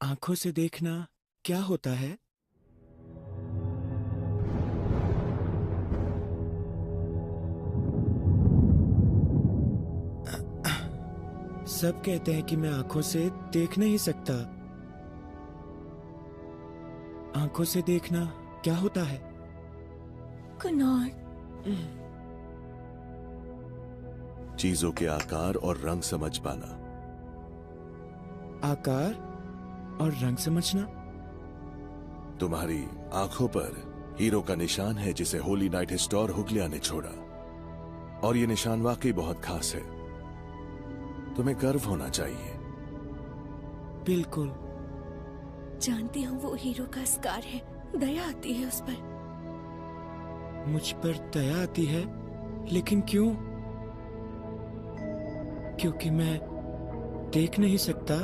आंखों से देखना क्या होता है? सब कहते हैं कि मैं आंखों से देख नहीं सकता। आंखों से देखना क्या होता है? कुनॉन, चीजों के आकार और रंग समझ पाना। आकार और रंग समझना? तुम्हारी आंखों पर हीरो का निशान है जिसे होली नाइट हिस्टोर हुगलिया ने छोड़ा, और ये निशान वाकई बहुत खास है। तुम्हें गर्व होना चाहिए। बिल्कुल। जानती हूँ वो हीरो का स्कार है, दया आती है उस पर। मुझ पर दया आती है, लेकिन क्यों? क्योंकि मैं देख नहीं सकता।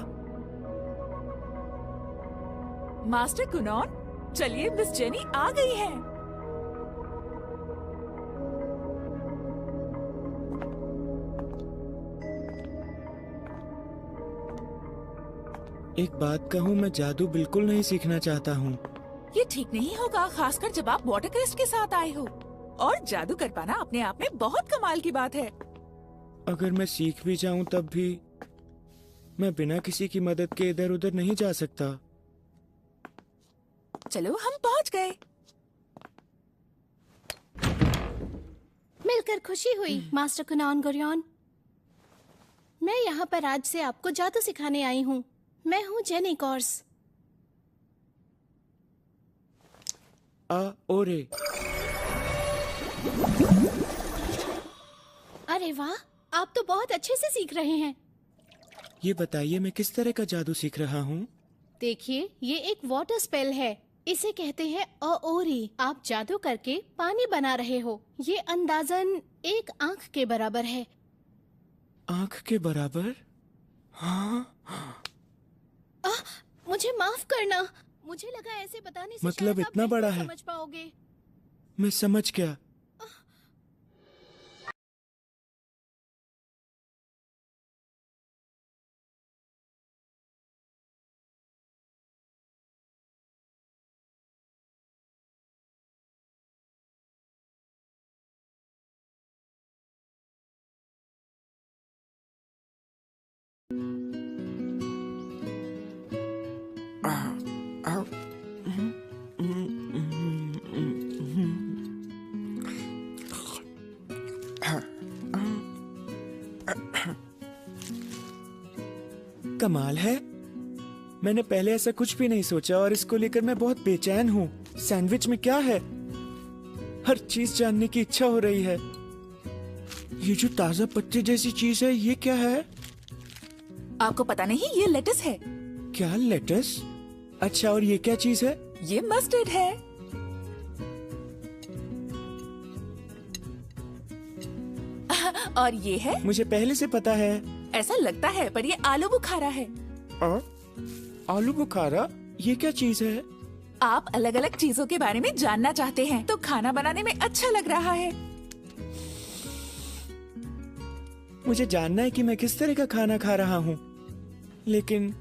मास्टर कुनॉन, चलिए, मिस जेनी आ गई है। एक बात कहूँ, मैं जादू बिल्कुल नहीं सीखना चाहता हूँ। ये ठीक नहीं होगा, खासकर जब आप वाटर क्रेस्ट के साथ आए हो। और जादू कर पाना अपने आप में बहुत कमाल की बात है। अगर मैं सीख भी जाऊँ तब भी मैं बिना किसी की मदद के इधर उधर नहीं जा सकता। चलो, हम पहुँच गए। मिलकर खुशी हुई मास्टर कुनॉन गोरियन। मैं यहाँ पर आज से आपको जादू सिखाने आई हूँ। मैं हूँ जेनी कॉर्स। ओरे। अरे वाह, आप तो बहुत अच्छे से सीख रहे हैं। ये बताइए, मैं किस तरह का जादू सीख रहा हूँ? देखिए, ये एक वाटर स्पेल है। इसे कहते हैं ओरी। आप जादू करके पानी बना रहे हो। ये अंदाजन एक आंख के बराबर है। आंख के बराबर? हाँ। मुझे माफ करना। मुझे लगा ऐसे बताने से मतलब शायद आप इतना बड़ा है? समझ पाओगे। मैं समझ गया। कमाल है, मैंने पहले ऐसा कुछ भी नहीं सोचा और इसको लेकर मैं बहुत बेचैन हूँ। सैंडविच में क्या है? हर चीज जानने की इच्छा हो रही है। ये जो ताजा पत्ते जैसी चीज है, ये क्या है? आपको पता नहीं, ये लेटस है। क्या लेटस? अच्छा, और ये क्या चीज है? ये मस्टर्ड है। और ये है? मुझे पहले से पता है। ऐसा लगता है, पर ये आलू बुखारा है। आलू बुखारा? ये क्या चीज है? आप अलग अलग चीजों के बारे में जानना चाहते हैं, तो खाना बनाने में अच्छा लग रहा है। मुझे जानना है कि मैं किस तरह का खाना खा रहा हूँ, लेकिन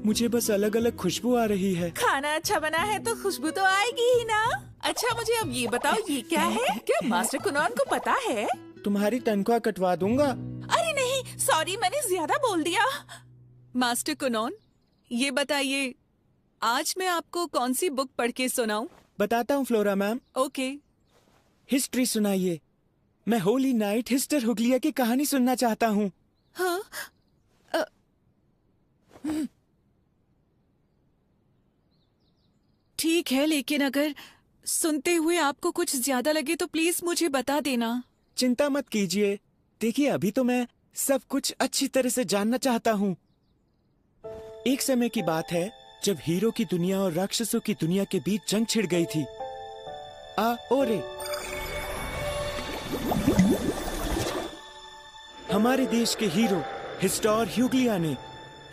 मुझे बस अलग अलग खुशबू आ रही है। खाना अच्छा बना है तो खुशबू तो आएगी ही ना। अच्छा, मुझे अब ये बताओ, ये क्या है? क्या मास्टर कुनॉन को पता है? तुम्हारी तनख्वाह कटवा दूंगा। अरे नहीं, सॉरी, मैंने ज्यादा बोल दिया। मास्टर कुनॉन, ये बताइए आज मैं आपको कौन सी बुक पढ़ के सुनाऊं? बताता हूँ फ्लोरा मैम। ओके। हिस्ट्री सुनाइए। मैं होली नाइट हिस्टर हुगलिया की कहानी सुनना चाहता हूँ। हाँ, ठीक है, लेकिन अगर सुनते हुए आपको कुछ ज्यादा लगे तो प्लीज मुझे बता देना। चिंता मत कीजिए। देखिए, अभी तो मैं सब कुछ अच्छी तरह से जानना चाहता हूँ। एक समय की बात है जब हीरो की दुनिया और राक्षसों की दुनिया के बीच जंग छिड़ गई थी। ओरे, हमारे देश के हीरो हिस्टोर ह्यूग्लिया ने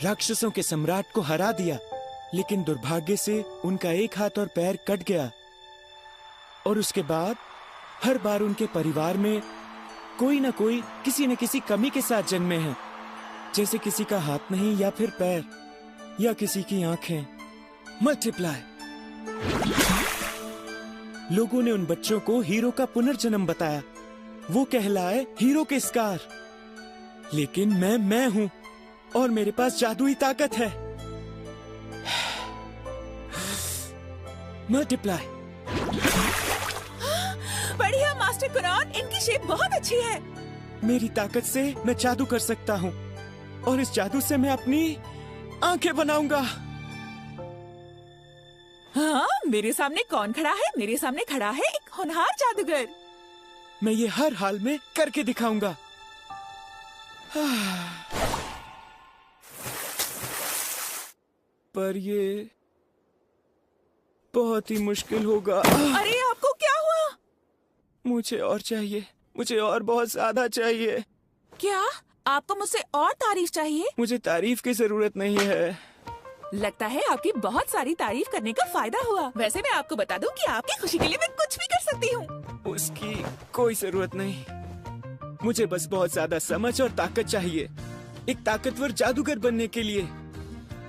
राक्षसों के सम्राट को हरा दिया, लेकिन दुर्भाग्य से उनका एक हाथ और पैर कट गया। और उसके बाद हर बार उनके परिवार में कोई न कोई किसी न किसी कमी के साथ जन्मे हैं, जैसे किसी का हाथ नहीं या फिर पैर या किसी की आंखें। मल्टीप्लाई। लोगों ने उन बच्चों को हीरो का पुनर्जन्म बताया। वो कहलाए हीरो के स्कार। लेकिन मैं हूं और मेरे पास जादुई ताकत है। मल्टीप्लाई। बढ़िया मास्टर कुनॉन, इनकी शेप बहुत अच्छी है। मेरी ताकत से मैं जादू कर सकता हूँ और इस जादू से मैं अपनी आंखें बनाऊंगा। हाँ, मेरे सामने कौन खड़ा है? मेरे सामने खड़ा है एक होनहार जादूगर। मैं ये हर हाल में करके दिखाऊंगा। पर ये बहुत ही मुश्किल होगा। अरे, आपको क्या हुआ? मुझे और चाहिए, मुझे और बहुत ज्यादा चाहिए। क्या आपको मुझसे और तारीफ चाहिए? मुझे तारीफ की जरूरत नहीं है। लगता है आपकी बहुत सारी तारीफ करने का फायदा हुआ। वैसे मैं आपको बता दूं कि आपकी खुशी के लिए मैं कुछ भी कर सकती हूँ। उसकी कोई जरूरत नहीं। मुझे बस बहुत ज्यादा समझ और ताकत चाहिए, एक ताकतवर जादूगर बनने के लिए।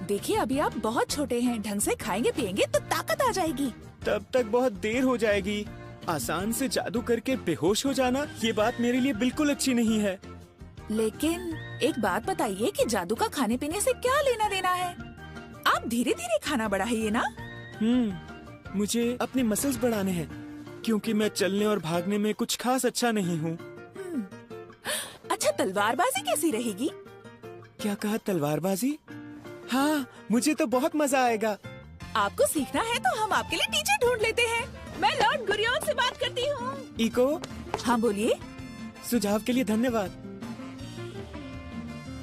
देखिए, अभी आप बहुत छोटे हैं। ढंग से खाएंगे पिएंगे तो ताकत आ जाएगी। तब तक बहुत देर हो जाएगी। आसान से जादू करके बेहोश हो जाना, ये बात मेरे लिए बिल्कुल अच्छी नहीं है। लेकिन एक बात बताइए कि जादू का खाने पीने से क्या लेना देना है? आप धीरे धीरे खाना बढ़ाइए ना। मुझे अपने मसल्स बढ़ाने हैं, क्योंकि मैं चलने और भागने में कुछ खास अच्छा नहीं हूँ। अच्छा, तलवारबाजी कैसी रहेगी? क्या कहा, तलवारबाजी? हाँ, मुझे तो बहुत मजा आएगा। आपको सीखना है तो हम आपके लिए टीचर ढूंढ लेते हैं। मैं लॉर्ड गुरियोन से बात करती हूँ। इको। हाँ, बोलिए। सुझाव के लिए धन्यवाद।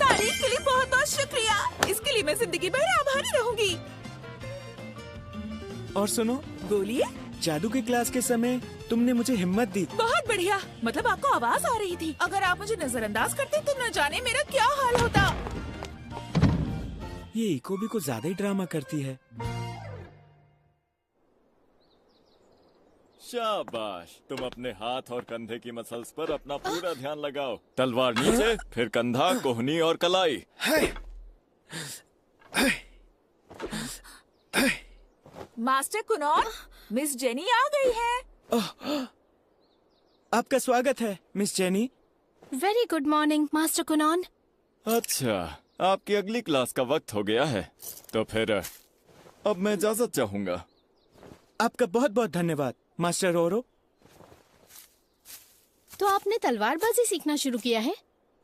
तारीफ के लिए बहुत बहुत शुक्रिया। इसके लिए मैं जिंदगी भर आभारी रहूंगी। और सुनो। बोलिए। जादू की क्लास के समय तुमने मुझे हिम्मत दी। बहुत बढ़िया। मतलब आपको आवाज आ रही थी। अगर आप मुझे नजरअंदाज करते तो न जाने मेरा क्या हाल होता। ये इको भी कुछ ज्यादा ही ड्रामा करती है। शाबाश, तुम अपने हाथ और कंधे की मसल्स पर अपना पूरा ध्यान लगाओ। तलवार नीचे, फिर कंधा, कोहनी और कलाई। मास्टर कुनॉन, मिस जेनी आ गई है। आपका स्वागत है miss Jenny. Very good morning master Kunon. अच्छा, आपकी अगली क्लास का वक्त हो गया है, तो फिर अब मैं इजाजत चाहूंगा। आपका बहुत बहुत धन्यवाद मास्टर रोरो। तो आपने तलवारबाजी सीखना शुरू किया है?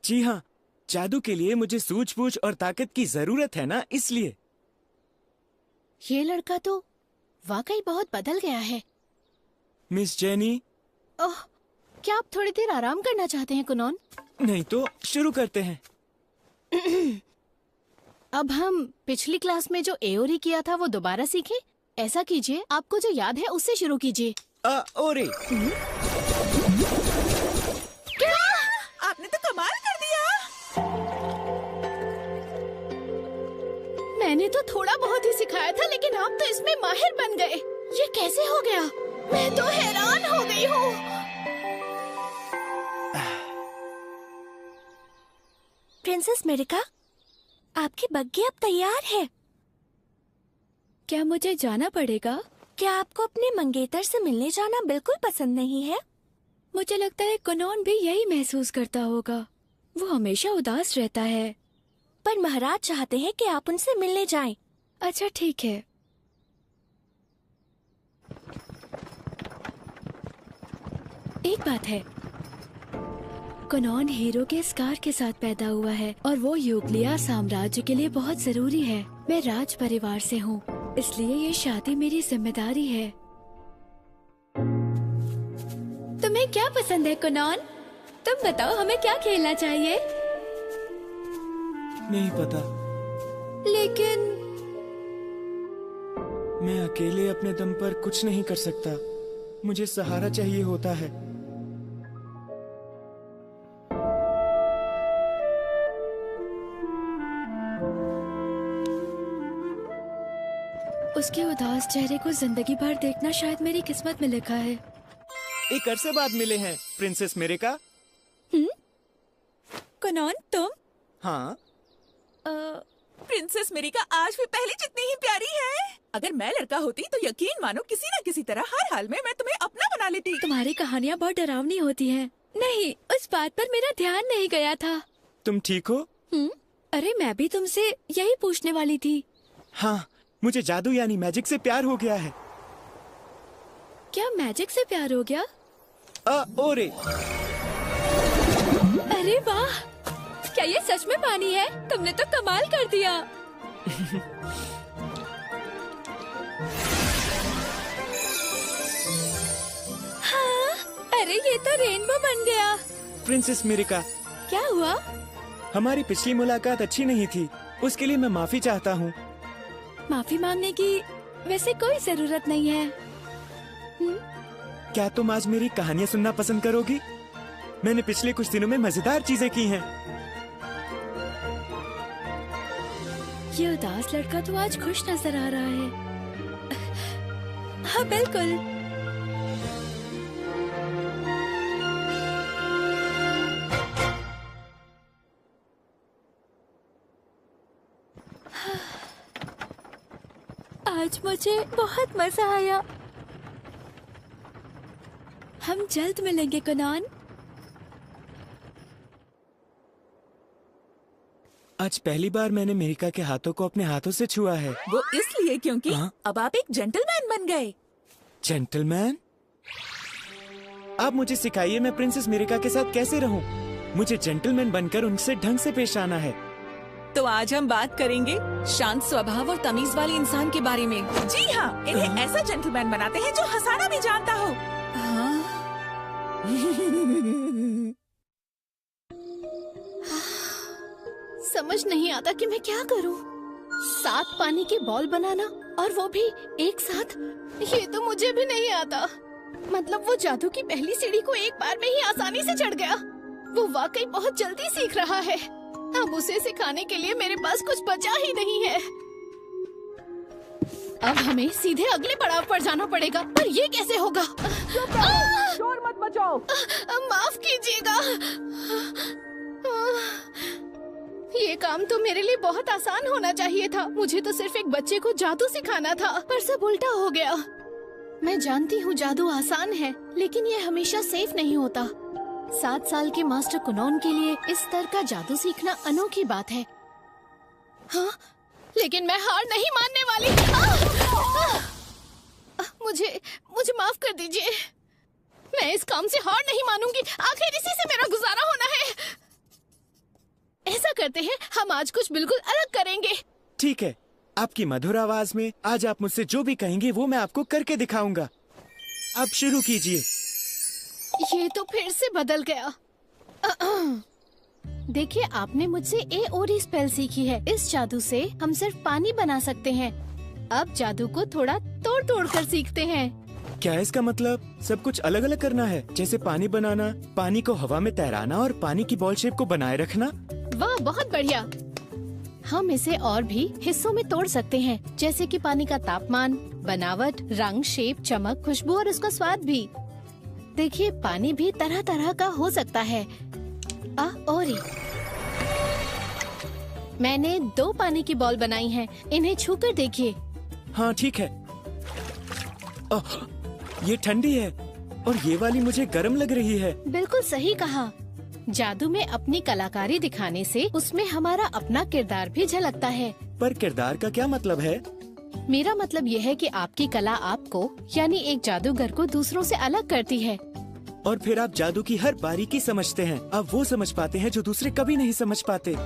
जी हाँ, जादू के लिए मुझे सूझबूझ और ताकत की जरूरत है ना, इसलिए। ये लड़का तो वाकई बहुत बदल गया है। Miss jenny. ओह, क्या आप थोड़ी देर आराम करना चाहते हैं कुनॉन? नहीं तो शुरू करते हैं। अब हम पिछली क्लास में जो एओरी किया था वो दोबारा सीखें। ऐसा कीजिए, आपको जो याद है उससे शुरू कीजिए। ओरे। क्या? आपने तो कमाल कर दिया। मैंने तो थोड़ा बहुत ही सिखाया था, लेकिन आप तो इसमें माहिर बन गए। ये कैसे हो गया? मैं तो हैरान हो गई हूँ। प्रिंसेस मेरिका, आपकी बग्गी अब तैयार है। क्या मुझे जाना पड़ेगा? क्या आपको अपने मंगेतर से मिलने जाना बिल्कुल पसंद नहीं है? मुझे लगता है कुनॉन भी यही महसूस करता होगा। वो हमेशा उदास रहता है। पर महाराज चाहते हैं कि आप उनसे मिलने जाएं। अच्छा ठीक है। एक बात है, कुनॉन हीरो के स्कार के साथ पैदा हुआ है और वो यूग्लिया साम्राज्य के लिए बहुत जरूरी है। मैं राज परिवार से हूँ, इसलिए ये शादी मेरी जिम्मेदारी है। तुम्हें क्या पसंद है कुनॉन? तुम बताओ, हमें क्या खेलना चाहिए? नहीं पता। लेकिन मैं अकेले अपने दम पर कुछ नहीं कर सकता। मुझे सहारा चाहिए होता है। उसके उदास चेहरे को जिंदगी भर देखना शायद मेरी किस्मत में लिखा है। एक अरसे बाद मिले हैं प्रिंसेस मेरिका। कुनॉन, तुम? हाँ। प्रिंसेस मेरिका आज भी पहले जितनी ही प्यारी है। अगर मैं लड़का होती तो यकीन मानो किसी न किसी तरह हर हाल में मैं तुम्हें अपना बना लेती। तुम्हारी कहानियाँ बहुत डरावनी होती हैं। नहीं, उस बात पर मेरा ध्यान नहीं गया था। तुम ठीक हो? अरे मैं भी तुमसे यही पूछने वाली थी। हाँ, मुझे जादू यानी मैजिक से प्यार हो गया है। क्या मैजिक से प्यार हो गया? ओरे। अरे वाह, क्या ये सच में पानी है? तुमने तो कमाल कर दिया। हाँ, अरे ये तो रेनबो बन गया। प्रिंसेस मेरिका, क्या हुआ? हमारी पिछली मुलाकात अच्छी नहीं थी, उसके लिए मैं माफी चाहता हूँ। माफी मांगने की वैसे कोई जरूरत नहीं है। क्या तुम आज मेरी कहानियाँ सुनना पसंद करोगी? मैंने पिछले कुछ दिनों में मजेदार चीजें की हैं। ये उदास लड़का तो आज खुश नजर आ रहा है। हाँ बिल्कुल। आज मुझे बहुत मजा आया। हम जल्द मिलेंगे कुनॉन। आज पहली बार मैंने मेरिका के हाथों को अपने हाथों से छुआ है। वो इसलिए क्योंकि हाँ? अब आप एक जेंटलमैन बन गए। जेंटलमैन? आप मुझे सिखाइए मैं प्रिंसेस मेरिका के साथ कैसे रहूं? मुझे जेंटलमैन बनकर उनसे ढंग से पेश आना है। तो आज हम बात करेंगे शांत स्वभाव और तमीज वाले इंसान के बारे में। जी हाँ, इन्हें ऐसा जेंटलमैन बनाते हैं जो हंसाना भी जानता हो। समझ नहीं आता कि मैं क्या करूं। 7 पानी के बॉल बनाना और वो भी एक साथ, ये तो मुझे भी नहीं आता। मतलब वो जादू की पहली सीढ़ी को एक बार में ही आसानी से चढ़ गया। वो वाकई बहुत जल्दी सीख रहा है। अब उसे सिखाने के लिए मेरे पास कुछ बचा ही नहीं है। अब हमें सीधे अगले पड़ाव पर जाना पड़ेगा। पर ये कैसे होगा? शोर मत मचाओ। माफ कीजिएगा। ये काम तो मेरे लिए बहुत आसान होना चाहिए था। मुझे तो सिर्फ एक बच्चे को जादू सिखाना था, पर सब उल्टा हो गया। मैं जानती हूँ जादू आसान है, लेकिन ये हमेशा सेफ नहीं होता। 7 साल के मास्टर कुनॉन के लिए इस स्तर का जादू सीखना अनोखी बात है। हाँ, लेकिन मैं हार नहीं मानने वाली। मुझे माफ कर दीजिए। मैं इस काम से हार नहीं मानूंगी। आखिर इसी से मेरा गुजारा होना है। ऐसा करते हैं, हम आज कुछ बिल्कुल अलग करेंगे। ठीक है, आपकी मधुर आवाज में आज आप मुझसे जो भी कहेंगे वो मैं आपको करके दिखाऊंगा। आप शुरू कीजिए। ये तो फिर से बदल गया। देखिए, आपने मुझसे एओरी स्पेल सीखी है। इस जादू से हम सिर्फ पानी बना सकते हैं। अब जादू को थोड़ा तोड़ तोड़ कर सीखते हैं। क्या इसका मतलब सब कुछ अलग अलग करना है? जैसे पानी बनाना, पानी को हवा में तैराना और पानी की बॉल शेप को बनाए रखना। वाह, बहुत बढ़िया। हम इसे और भी हिस्सों में तोड़ सकते हैं, जैसे कि पानी का तापमान, बनावट, रंग, शेप, चमक, खुशबू और उसका स्वाद भी। देखिए, पानी भी तरह तरह का हो सकता है। और मैंने 2 पानी की बॉल बनाई हैं। इन्हें छूकर देखिए। हाँ ठीक है। ये ठंडी है और ये वाली मुझे गर्म लग रही है। बिल्कुल सही कहा। जादू में अपनी कलाकारी दिखाने से उसमें हमारा अपना किरदार भी झलकता है। पर किरदार का क्या मतलब है? मेरा मतलब यह है कि आपकी कला आपको यानी एक जादूगर को दूसरों से अलग करती है। और फिर आप जादू की हर बारीकी समझते हैं। आप वो समझ पाते हैं जो दूसरे कभी नहीं समझ पाते।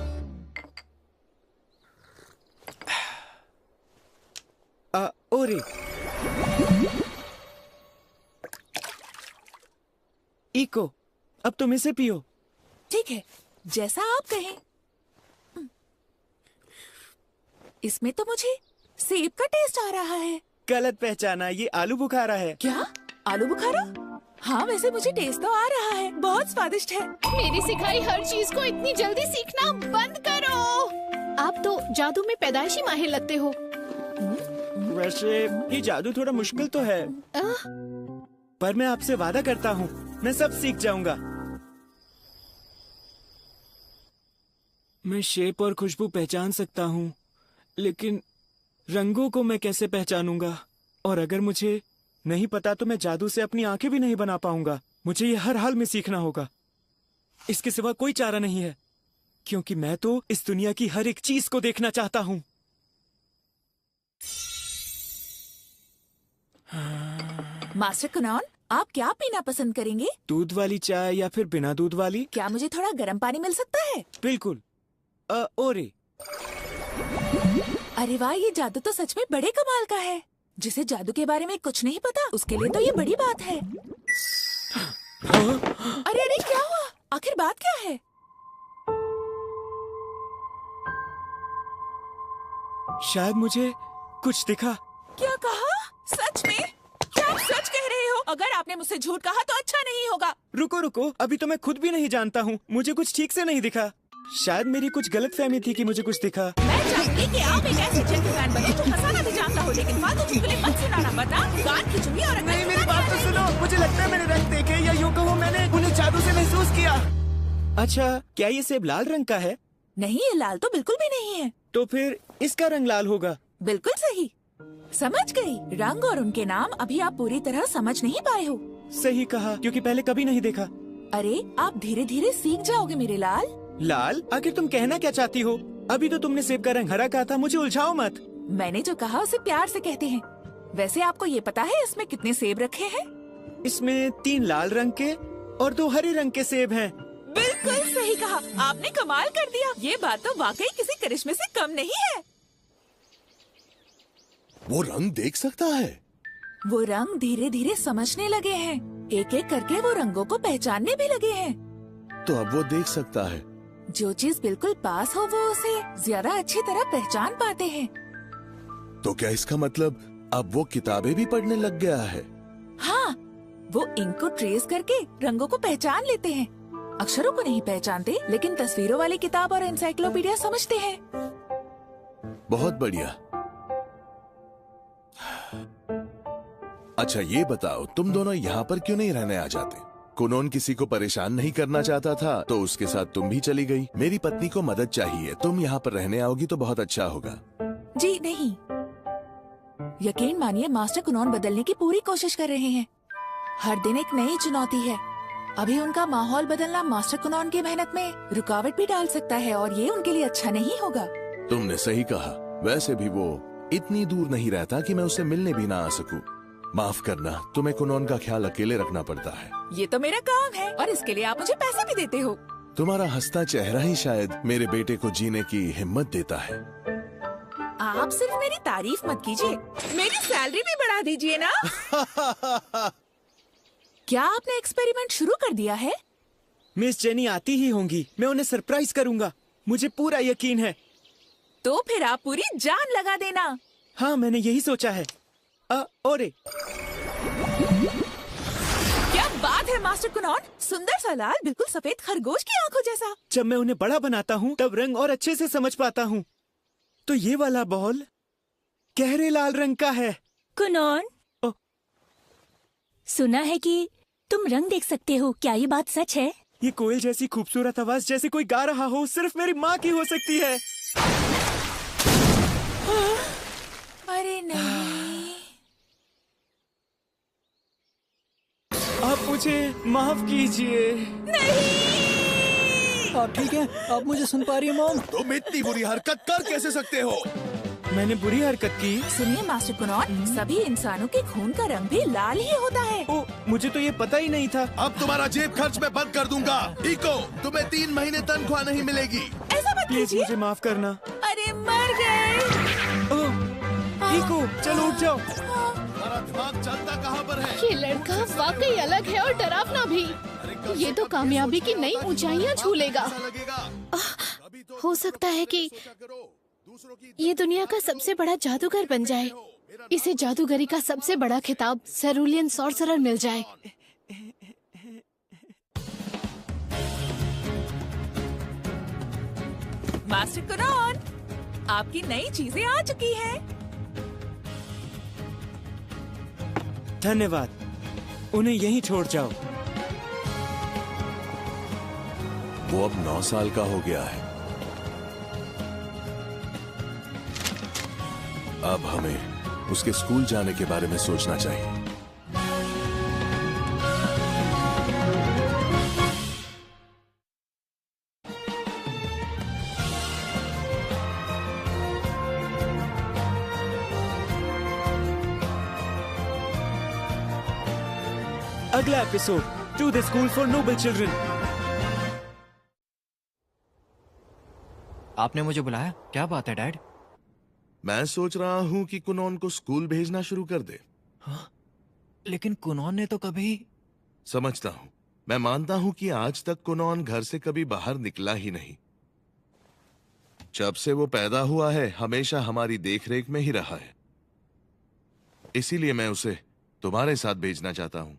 ओरे, इको, अब तुम इसे पियो। ठीक है, जैसा आप कहें। इसमें तो मुझे सेब का टेस्ट आ रहा है। गलत पहचाना, ये आलू बुखारा है। क्या? आलू बुखारा? हाँ, वैसे मुझे टेस्ट तो आ रहा है, बहुत स्वादिष्ट है। मेरी सिखाई हर चीज को इतनी जल्दी सीखना बंद करो। आप तो जादू में पैदाइशी माहिर लगते हो। वैसे ये जादू थोड़ा मुश्किल तो है, पर मैं आपसे वादा करता हूँ मैं सब सीख जाऊंगा। मैं शेप और खुशबू पहचान सकता हूँ, लेकिन रंगों को मैं कैसे पहचानूंगा? और अगर मुझे नहीं पता तो मैं जादू से अपनी आंखें भी नहीं बना पाऊंगा। मुझे ये हर हाल में सीखना होगा। इसके सिवा कोई चारा नहीं है, क्योंकि मैं तो इस दुनिया की हर एक चीज को देखना चाहता हूँ। मास्टर कुनॉन, आप क्या पीना पसंद करेंगे? दूध वाली चाय या फिर बिना दूध वाली? क्या मुझे थोड़ा गर्म पानी मिल सकता है? बिल्कुल। ओरे, अरे वाह, ये जादू तो सच में बड़े कमाल का है। जिसे जादू के बारे में कुछ नहीं पता उसके लिए तो ये बड़ी बात है। अरे अरे, क्या हुआ? आखिर बात क्या है? शायद मुझे कुछ दिखा। क्या कहा? सच में? क्या आप सच कह रहे हो? अगर आपने मुझसे झूठ कहा तो अच्छा नहीं होगा। रुको रुको, अभी तो मैं खुद भी नहीं जानता हूँ। मुझे कुछ ठीक से नहीं दिखा। शायद मेरी कुछ गलतफहमी थी कि मुझे कुछ दिखा। मैं चाहती कि आप एक ऐसे जेंटलमैन बने जो हंसाना भी जानता हो, लेकिन फालतू चुगली मत सुनाना। बता, गान खिचड़ी और नहीं, मेरी बात तो सुनो। मुझे लगता है मैंने रंग देखे, या यूँ कहो मैंने उन्हें जादू से महसूस किया। अच्छा, क्या ये सेब लाल रंग का है? नहीं, ये लाल तो बिल्कुल भी नहीं है। तो फिर इसका रंग लाल होगा। बिल्कुल सही, समझ गई। रंग और उनके नाम अभी आप पूरी तरह समझ नहीं पाए हो। सही कहा, क्योंकि पहले कभी नहीं देखा। अरे, आप धीरे धीरे सीख जाओगे मेरे लाल। लाल? आखिर तुम कहना क्या चाहती हो? अभी तो तुमने सेब का रंग हरा कहा था। मुझे उलझाओ मत। मैंने जो कहा उसे प्यार से कहते हैं। वैसे आपको ये पता है इसमें कितने सेब रखे हैं? इसमें 3 लाल रंग के और 2 हरे रंग के सेब हैं। बिल्कुल सही कहा, आपने कमाल कर दिया। ये बात तो वाकई किसी करिश्मे से कम नहीं है। वो रंग देख सकता है? वो रंग धीरे धीरे समझने लगे हैं। एक एक करके वो रंगों को पहचानने भी लगे हैं। तो अब वो देख सकता है। जो चीज बिल्कुल पास हो वो उसे ज्यादा अच्छी तरह पहचान पाते हैं। तो क्या इसका मतलब अब वो किताबें भी पढ़ने लग गया है? हाँ, वो इंक को ट्रेस करके रंगों को पहचान लेते हैं। अक्षरों को नहीं पहचानते, लेकिन तस्वीरों वाली किताब और एनसाइक्लोपीडिया समझते हैं। बहुत बढ़िया। अच्छा, ये बताओ, तुम दोनों यहाँ पर क्यों नहीं रहने आ जाते? कुनोन किसी को परेशान नहीं करना चाहता था, तो उसके साथ तुम भी चली गई। मेरी पत्नी को मदद चाहिए, तुम यहाँ पर रहने आओगी तो बहुत अच्छा होगा। जी नहीं, यकीन मानिए मास्टर कुनोन बदलने की पूरी कोशिश कर रहे हैं। हर दिन एक नई चुनौती है। अभी उनका माहौल बदलना मास्टर कुनोन की मेहनत में रुकावट भी डाल सकता है, और ये उनके लिए अच्छा नहीं होगा। तुमने सही कहा। वैसे भी वो इतनी दूर नहीं रहता कि मैं उससे मिलने भी ना आ सकूं। माफ करना, तुम्हें कुनोन का ख्याल अकेले रखना पड़ता है। ये तो मेरा काम है, और इसके लिए आप मुझे पैसे भी देते हो। तुम्हारा हंसता चेहरा ही शायद मेरे बेटे को जीने की हिम्मत देता है। आप सिर्फ मेरी तारीफ मत कीजिए, मेरी सैलरी भी बढ़ा दीजिए ना। क्या आपने एक्सपेरिमेंट शुरू कर दिया है? मिस जेनी आती ही होंगी। मैं उन्हें सरप्राइज करूंगा, मुझे पूरा यकीन है। तो फिर आप पूरी जान लगा देना। हाँ, मैंने यही सोचा है। ओरे, क्या बात है मास्टर कुनोन, सुंदर सा लाल, बिल्कुल सफेद खरगोश की आंखों जैसा। जब मैं उन्हें बड़ा बनाता हूँ तब रंग और अच्छे से समझ पाता हूँ। तो ये वाला बॉल गहरे लाल रंग का है। कुनोन, सुना है कि तुम रंग देख सकते हो, क्या ये बात सच है? ये कोयल जैसी खूबसूरत आवाज जैसे कोई गा रहा हो सिर्फ मेरी माँ की हो सकती है। अरे नहीं, आप मुझे माफ कीजिए। नहीं। आप ठीक हैं? आप मुझे सुन पा रही हैं मॉम? तुम इतनी बुरी हरकत कर कैसे सकते हो? मैंने बुरी हरकत की? सुनिए मास्टर कुनॉन, सभी इंसानों के खून का रंग भी लाल ही होता है। ओ, मुझे तो ये पता ही नहीं था। अब तुम्हारा जेब खर्च मैं बंद कर दूंगा। इको, तुम्हें 3 महीने तनख्वाह नहीं मिलेगी। ऐसा मत प्लीज कीजिए। मुझे माफ करना। अरे मर गए। इको, चलो उठ जाओ। तुम्हारा दिमाग चलता कहाँ पर है? ये लड़का वाकई अलग है और डरावना भी। ये तो कामयाबी की नई ऊंचाइयां छू लेगा। हो सकता है कि ये दुनिया का सबसे बड़ा जादूगर बन जाए। इसे जादूगरी का सबसे बड़ा खिताब सेरुलियन सॉर्सरर मिल जाए। मास्टर कुनॉन, आपकी नई चीजें आ चुकी हैं। धन्यवाद। उन्हें यहीं छोड़ जाओ। वो अब 9 साल का हो गया है। अब हमें उसके स्कूल जाने के बारे में सोचना चाहिए। अगला episode, to the school for noble children. आपने मुझे बुलाया? क्या बात है डैड? मैं सोच रहा हूँ कि कुनॉन को स्कूल भेजना शुरू कर दे। हाँ? लेकिन कुनॉन ने तो कभी... समझता हूँ। मैं मानता हूँ कि आज तक कुनॉन घर से कभी बाहर निकला ही नहीं। जब से वो पैदा हुआ है हमेशा हमारी देखरेख में ही रहा है। इसीलिए मैं उसे तुम्हारे साथ भेजना चाहता हूँ।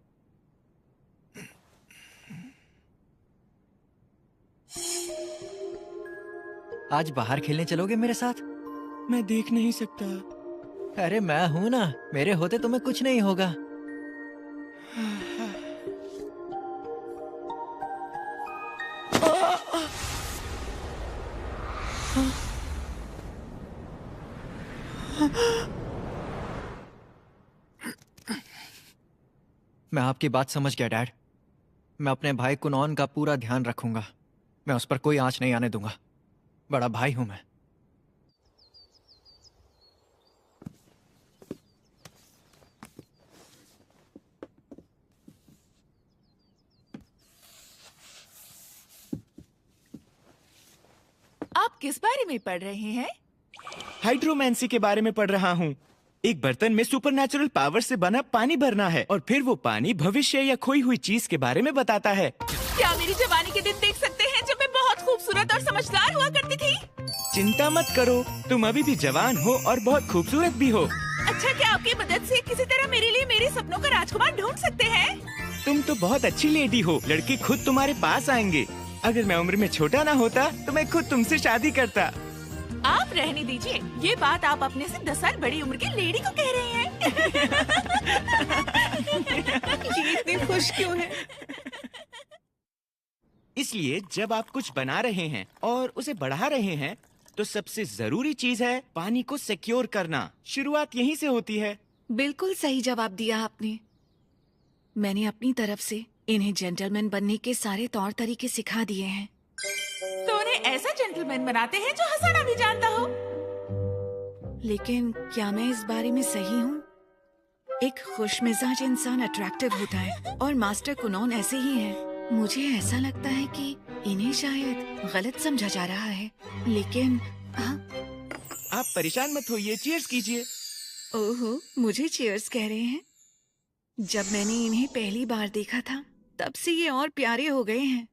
आज बाहर खेलने चलोगे मेरे साथ? मैं देख नहीं सकता। अरे मैं हूं ना, मेरे होते तुम्हें कुछ नहीं होगा। मैं आपकी बात समझ गया डैड। मैं अपने भाई कुनॉन का पूरा ध्यान रखूंगा। मैं उस पर कोई आंच नहीं आने दूंगा। बड़ा भाई हूं मैं। आप किस बारे में पढ़ रहे हैं? हाइड्रोमैंसी के बारे में पढ़ रहा हूँ। एक बर्तन में सुपरनैचुरल पावर से बना पानी भरना है और फिर वो पानी भविष्य या खोई हुई चीज के बारे में बताता है। क्या मेरी जवानी के दिन देख सकते हैं जब मैं बहुत खूबसूरत और समझदार हुआ करती थी? चिंता मत करो, तुम अभी भी जवान हो और बहुत खूबसूरत भी हो। अच्छा, क्या आपकी मदद से किसी तरह मेरे लिए मेरे सपनों का राजकुमार ढूंढ सकते हैं? तुम तो बहुत अच्छी लेडी हो। लड़के खुद तुम्हारे पास आएंगे। अगर मैं उम्र में छोटा ना होता तो मैं खुद तुमसे शादी करता। आप रहने दीजिए। ये बात आप अपने से 10 साल बड़ी उम्र की लेडी को कह रहे हैं। ये इतनी खुश क्यों है? इसलिए जब आप कुछ बना रहे हैं और उसे बढ़ा रहे हैं तो सबसे जरूरी चीज है पानी को सिक्योर करना। शुरुआत यहीं से होती है। बिल्कुल सही जवाब दिया आपने। मैंने अपनी तरफ से इन्हें जेंटलमैन बनने के सारे तौर तरीके सिखा दिए हैं। तो उन्हें ऐसा जेंटलमैन बनाते हैं जो हंसना भी जानता हो। लेकिन क्या मैं इस बारे में सही हूँ? एक खुशमिजाज इंसान अट्रैक्टिव होता है और मास्टर कुनॉन ऐसे ही हैं। मुझे ऐसा लगता है कि इन्हें शायद गलत समझा जा रहा है। लेकिन आप परेशान मत होइए, चीयर्स कीजिए। ओहो, मुझे चीयर्स कह रहे हैं। जब मैंने इन्हें पहली बार देखा था तब से ये और प्यारे हो गए हैं।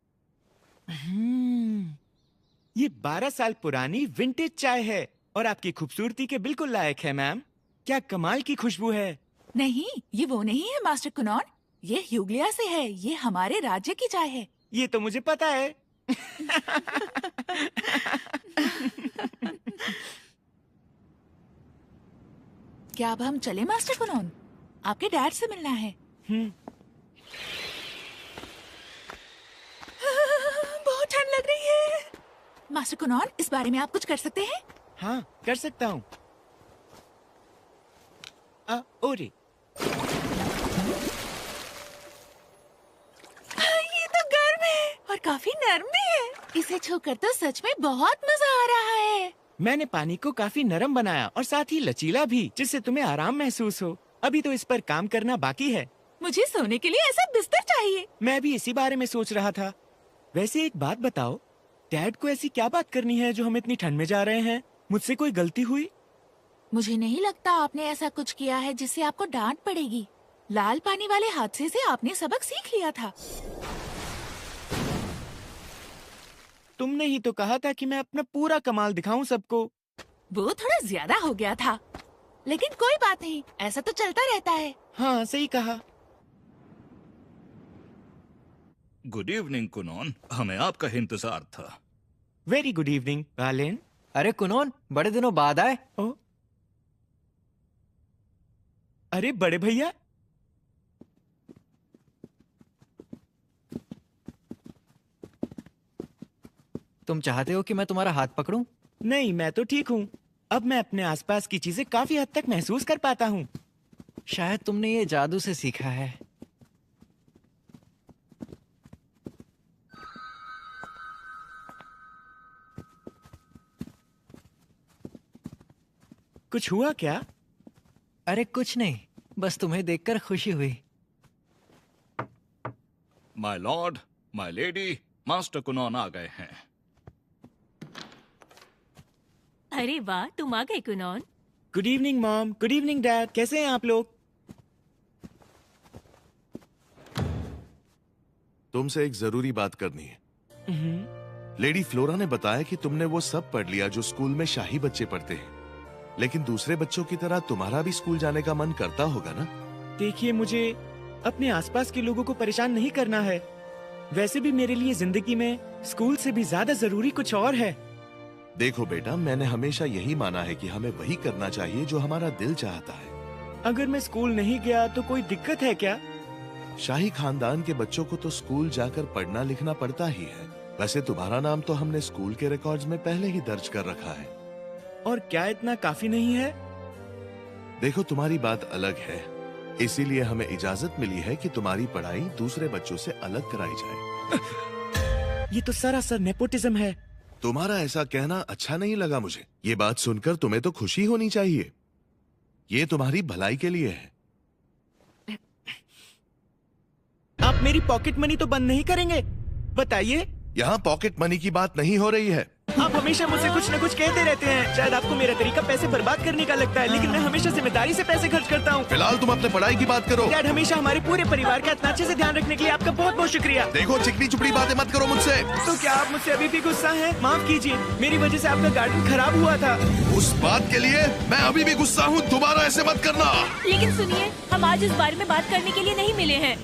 ये 12 साल पुरानी विंटेज चाय है और आपकी खूबसूरती के बिल्कुल लायक है मैम। क्या कमाल की खुशबू है। नहीं, ये वो नहीं है मास्टर कुनॉन। ये ह्यूग्लिया से है। ये हमारे राज्य की चाय है। ये तो मुझे पता है। क्या अब हम चले मास्टर कुनॉन? आपके डैड से मिलना है। बहुत ठंड लग रही है। मास्टर कुनॉन, इस बारे में आप कुछ कर सकते हैं? हाँ, कर सकता हूँ। ओरे, ये तो गर्म है और काफी नर्म भी है। इसे छूकर तो सच में बहुत मजा आ रहा है। मैंने पानी को काफी नरम बनाया और साथ ही लचीला भी, जिससे तुम्हें आराम महसूस हो। अभी तो इस पर काम करना बाकी है। मुझे सोने के लिए ऐसा बिस्तर चाहिए। मैं भी इसी बारे में सोच रहा था। वैसे एक बात बताओ, डैड को ऐसी क्या बात करनी है जो हम इतनी ठंड में जा रहे हैं? मुझसे कोई गलती हुई? मुझे नहीं लगता आपने ऐसा कुछ किया है जिससे आपको डांट पड़ेगी। लाल पानी वाले हादसे से आपने सबक सीख लिया था। तुमने ही तो कहा था कि मैं अपना पूरा कमाल दिखाऊं सबको। वो थोड़ा ज्यादा हो गया था, लेकिन कोई बात नहीं, ऐसा तो चलता रहता है। हाँ, सही कहा। गुड इवनिंग कुनोन, हमें आपका इंतजार था। वेरी गुड इवनिंग बालेन। अरे कुनोन, बड़े दिनों बाद आए। ओ, अरे बड़े भैया, तुम चाहते हो कि मैं तुम्हारा हाथ पकड़ूं? नहीं, मैं तो ठीक हूँ। अब मैं अपने आसपास की चीजें काफी हद तक महसूस कर पाता हूँ। शायद तुमने ये जादू से सीखा है। कुछ हुआ क्या? अरे कुछ नहीं, बस तुम्हें देखकर खुशी हुई। My lord, my lady, master Kunon आ गए हैं। अरे वाह, तुम आ गए Kunon. Good evening mom, good evening dad. कैसे हैं आप लोग? तुमसे एक जरूरी बात करनी है। लेडी फ्लोरा ने बताया कि तुमने वो सब पढ़ लिया जो स्कूल में शाही बच्चे पढ़ते हैं, लेकिन दूसरे बच्चों की तरह तुम्हारा भी स्कूल जाने का मन करता होगा ना? देखिए, मुझे अपने आसपास के लोगों को परेशान नहीं करना है। वैसे भी मेरे लिए जिंदगी में स्कूल से भी ज्यादा जरूरी कुछ और है। देखो बेटा, मैंने हमेशा यही माना है कि हमें वही करना चाहिए जो हमारा दिल चाहता है। अगर मैं स्कूल नहीं गया तो कोई दिक्कत है क्या? शाही खानदान के बच्चों को तो स्कूल जाकर पढ़ना लिखना पड़ता ही है। वैसे तुम्हारा नाम तो हमने स्कूल के रिकॉर्ड्स में पहले ही दर्ज कर रखा है। और क्या इतना काफी नहीं है? देखो, तुम्हारी बात अलग है, इसीलिए हमें इजाजत मिली है कि तुम्हारी पढ़ाई दूसरे बच्चों से अलग कराई जाए। ये तो सरासर नेपोटिज्म है। तुम्हारा ऐसा कहना अच्छा नहीं लगा मुझे। ये बात सुनकर तुम्हें तो खुशी होनी चाहिए। ये तुम्हारी भलाई के लिए है। आप मेरी पॉकेट मनी तो बंद नहीं करेंगे? बताइए। यहाँ पॉकेट मनी की बात नहीं हो रही है। आप हमेशा मुझसे कुछ न कुछ कहते रहते हैं। शायद आपको मेरा तरीका पैसे बर्बाद करने का लगता है, लेकिन मैं हमेशा जिम्मेदारी से पैसे खर्च करता हूँ। फिलहाल तुम अपने पढ़ाई की बात करो। डैड, हमेशा हमारे पूरे परिवार का इतना अच्छे से ध्यान रखने के लिए आपका बहुत बहुत शुक्रिया। देखो, चिकनी चुपड़ी बातें मत करो मुझसे। तो क्या आप मुझसे अभी भी गुस्सा हैं? माफ कीजिए, मेरी वजह से आपका गार्डन खराब हुआ था। उस बात के लिए मैं अभी भी गुस्सा हूँ। दोबारा ऐसे मत करना। लेकिन सुनिए, हम आज इस बारे में बात करने के लिए नहीं मिले हैं।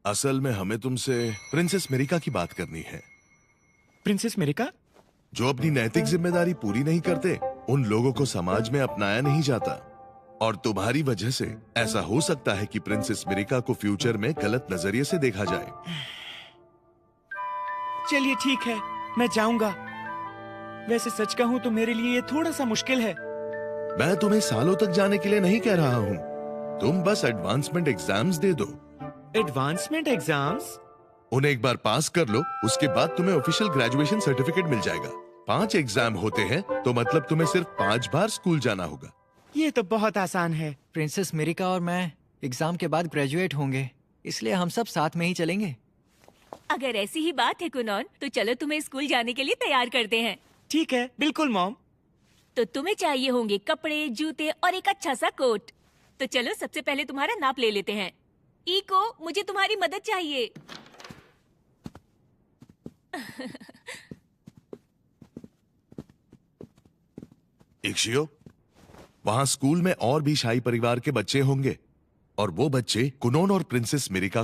असल में हमें तुमसे प्रिंसेस मेरिका की बात करनी है। प्रिंसेस मेरिका? जो अपनी नैतिक जिम्मेदारी पूरी नहीं करते, उन लोगों को समाज में अपनाया नहीं जाता। और तुम्हारी वजह से ऐसा हो सकता है कि प्रिंसेस मेरिका को फ्यूचर में गलत नजरिए से देखा जाए। चलिए ठीक है, मैं जाऊंगा। वैसे सच कहूं तो मेरे लिए ये थोड़ा सा मुश्किल है। मैं तुम्हें सालों तक जाने के लिए नहीं कह रहा हूँ। तुम बस एडवांसमेंट एग्जाम्स दे दो। Advancement exams? उन्हें एक बार पास कर लो, उसके बाद तुम्हें ऑफिशियल ग्रेजुएशन सर्टिफिकेट मिल जाएगा। 5 एग्जाम होते हैं, तो मतलब तुम्हें सिर्फ 5 बार स्कूल जाना होगा। ये तो बहुत आसान है। प्रिंसेस मेरिका और मैं एग्जाम के बाद ग्रेजुएट होंगे, इसलिए हम सब साथ में ही चलेंगे। अगर ऐसी ही बात है कुनोन, तो चलो तुम्हें स्कूल जाने के लिए तैयार करते हैं। ठीक है, बिल्कुल मॉम। तो तुम्हें चाहिए होंगे कपड़े, जूते और एक अच्छा सा कोट। तो चलो सबसे पहले तुम्हारा नाप ले लेते हैं। ईको, मुझे तुम्हारी मदद चाहिए। इक्शियो, वहां स्कूल में और भी शाही परिवार के बच्चे होंगे, और वो बच्चे कुनोन और प्रिंसेस मेरिका